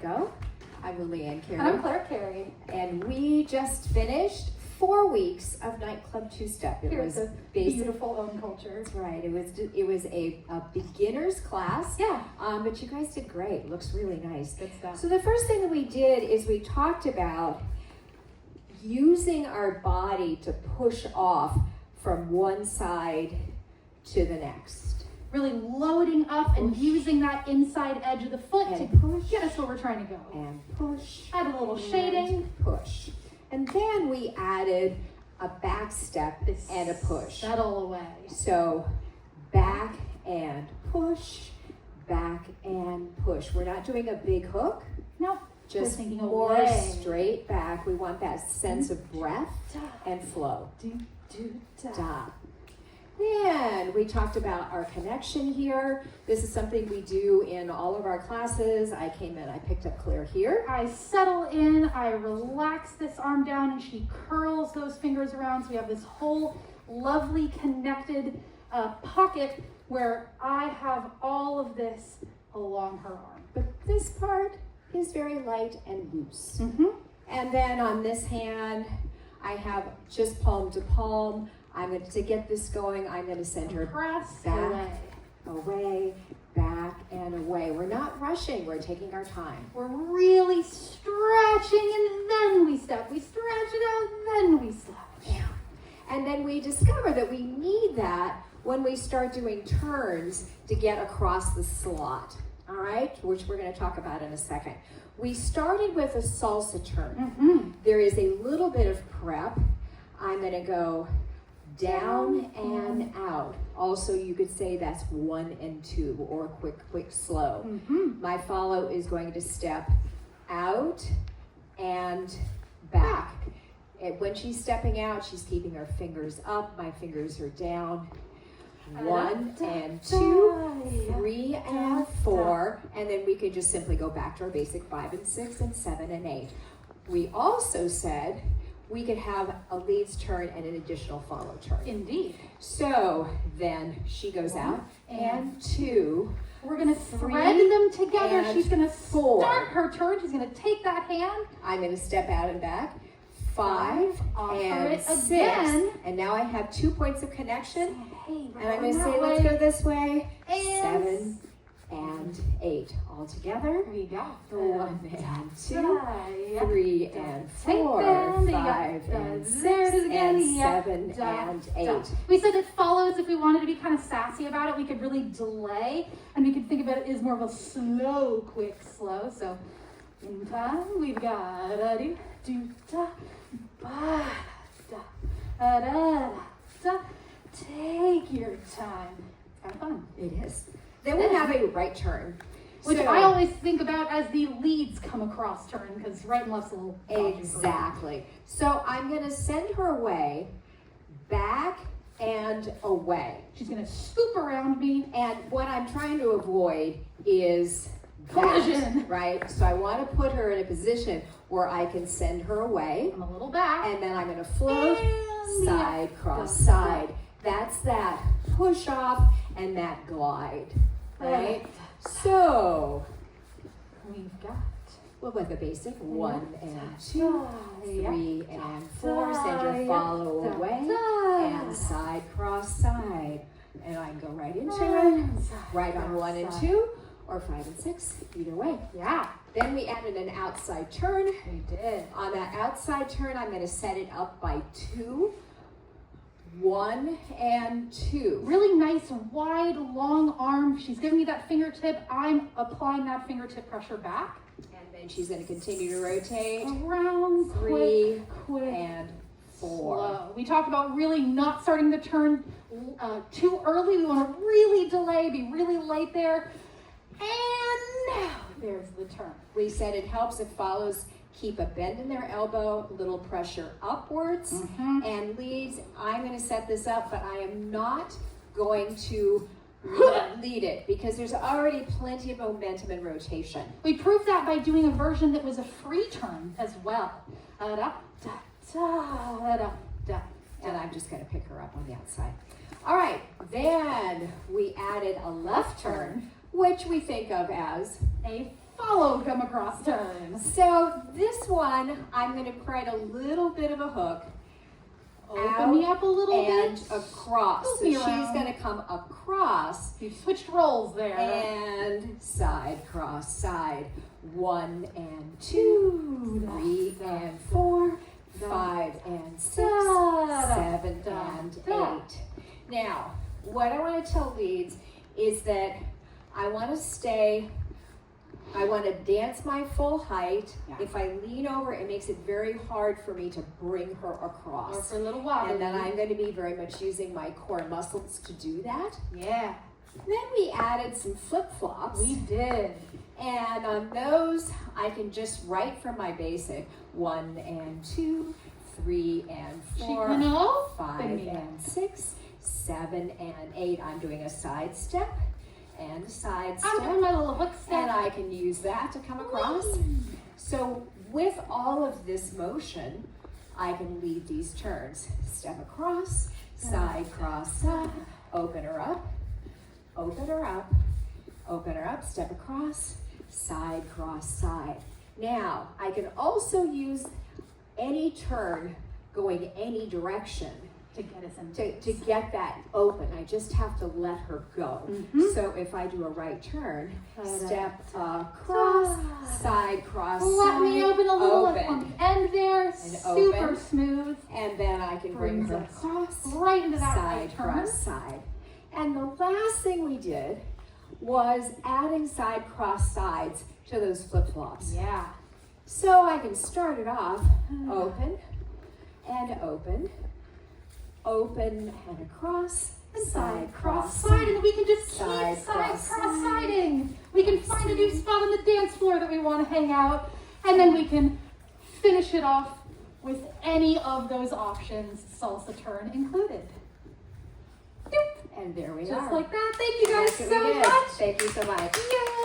Go. I'm Lillian Carey. And I'm Claire Carey. And we just finished 4 weeks of nightclub two-step. It was a beautiful own culture. That's right. It was a beginner's class. Yeah. But you guys did great. Looks really nice. Good stuff. So the first thing that we did is we talked about using our body to push off from one side to the next. Really loading up and using that inside edge of the foot And to push. get us where we're trying to go. And push. Add a little and shading. Push. And then we added a back step and a push. Settle away. So back and push, back and push. We're not doing a big hook. No. Just thinking more away. straight back. We want that sense of breath and flow. Do, do, da. Da. Then we talked about our connection here. This is something we do in all of our classes. I came in, I picked up Claire here. I settle in, I relax this arm down, and she curls those fingers around. So we have this whole lovely connected pocket where I have all of this along her arm. But this part is very light and loose. Mm-hmm. And then on this hand, I have just palm to palm. To get this going, I'm going to send her Press back, away, back, and away. We're not rushing. We're taking our time. We're really stretching, and then we step. We stretch it out, then we step. Yeah. And then we discover that we need that when we start doing turns to get across the slot, all right? Which we're going to talk about in a second. We started with a salsa turn. Mm-hmm. There is a little bit of prep. I'm going to go down and out. Also, you could say that's 1 and 2, or quick, slow. Mm-hmm. My follow is going to step out and back. And when she's stepping out, she's keeping her fingers up. My fingers are down. 1 and 2, 3 and 4, and then we could just simply go back to our basic 5 and 6 and 7 and 8. We also said we could have a leads turn and an additional follow turn. Indeed. So then she goes out, and 2. We're going to thread them together. and She's going to 4. start her turn. She's going to take that hand. I'm going to step out and back. 5 Offer and it 6. again. And now I have 2 points of connection. Hey, And I'm going to say, let's go this way. 7 and 8. All together. We got 1 and 2, 3 and 4, them. 5 and 6, There it is again. and 7 and 8. We said it follows. If we wanted to be kind of sassy about it, we could really delay, and we could think about it as more of a slow, quick, slow. So in time, we've got do do da ba da da da da. Take your time. It's kind of fun. It is. Then we have a right turn. Which So- I always think about as the leads come across turn, because right and left's a little dodgy for me. Exactly. So I'm going to send her away, back and away. She's going to scoop around me. And what I'm trying to avoid is Collision. that, right? So I want to put her in a position where I can send her away, I'm a little back. and then I'm going to float And side, yeah. cross, side. That's that push off and that glide, right? So We've got we'll go with the basic 1 and 2, yeah. 3 and 4. Send your follow away and side, cross, side. And I can go right into it, right on 1 and 2, or 5 and 6, either way. Yeah, Then we added an outside turn. we did. On that outside turn, I'm going to set it up by 2, 1 and 2. Really nice, wide, long arm. She's giving me that fingertip. I'm applying that fingertip pressure back. And then she's going to continue to rotate. Around, 3 quick, and 4. slow. We talked about really not starting the turn too early. We want to really delay, be really light there. And now there's the turn. We said it helps if follows keep a bend in their elbow, a little pressure upwards, and leads. I'm going to set this up, but I am not going to lead it because there's already plenty of momentum and rotation. We proved that by doing a version that was a free turn as well. Da, da, da, da, da. And I'm just going to pick her up on the outside. All right, then we added a left turn, which we think of as A follow come across turn. So this one, I'm going to create a little bit of a hook. Open me up a little and bit. across. Move So me she's around. going to come across. You've switched roles there. And side, cross, side. 1 and 2, 3 and 4, 5 and 6, 7 and 8. Now, what I want to tell leads is that I want to dance my full height. Yeah. If I lean over, it makes it very hard for me to bring her Or across. for a little while. And then I'm going to be very much using my core muscles to do that. Yeah, Then we added some flip-flops. we did. And on those, I can just write from my basic 1 and 2, 3 and 4, She can 5 and 6, 7 and 8. I'm doing a side step and a side I'm step. doing my little hook step. And I can use that to come across. So with all of this motion, I can lead these turns. Step across, side, cross, side, open her up, open her up, open her up, step across, side, cross, side. Now, I can also use any turn going any direction to get us in. to get that open. I just have to let her go. Mhm. So if I do a right turn, Da-da. step across, side, cross, Let side, me open a little open. on the end there, super open. smooth, And then I can bring Brings her us across, right into that side, right turn. cross, side. And the last thing we did was adding side, cross, sides to those flip-flops. Yeah. So I can start it off, open, and open, open and across, And side, cross, side, and we can just keep Side, side cross, cross siding. We can find a new spot on the dance floor that we want to hang out, and then we can finish it off with any of those options, salsa turn included. Doop. And there we Just are. like that. Thank you guys That's what we so did. much. Thank you so much. Yay!